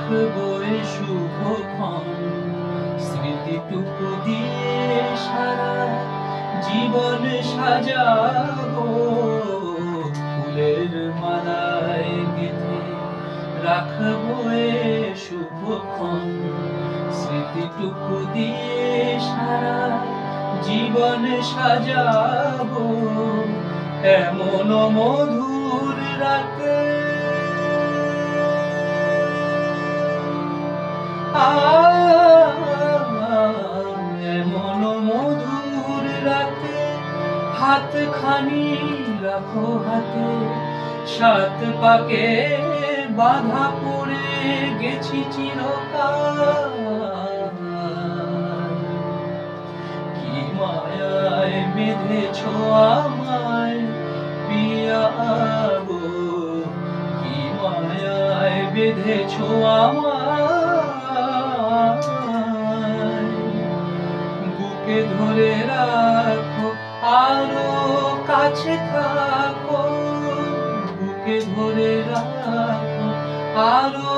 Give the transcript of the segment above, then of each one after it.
রাখবো এ শুভক্ষণ, স্মৃতিটুকু দিয়ে সারা জীবন সাজাবো, ফুলের মালায় গেঁথে রাখবো এ শুভক্ষণ, স্মৃতিটুকু দিয়ে সারা জীবন সাজাবো, এমন মধুর রাতে এমন মধুর রাতে হাতখানি রাখো হাতে, সাত পাকে বাধা পড়ে গেছি চিরকাল, কি মায়ায় বেঁধেছো আমায় পিয়া গো, কি মায়ায় বেঁধেছো আমায়, বুকে ধরে রাখো আরো কাছে থাকো, বুকে ধরে রাখো আরো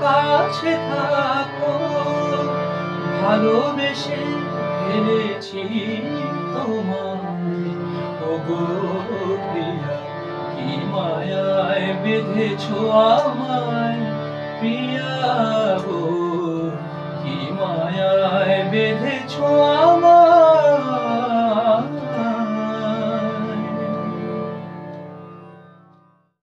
কাছে থাকো, ভালোবেসে ফেলেছি তোমায় ওগো প্রিয়া, কি মায়ায় বেঁধেছো আমায় প্রিয়া গো, কি মায়ায় বেঁধেছো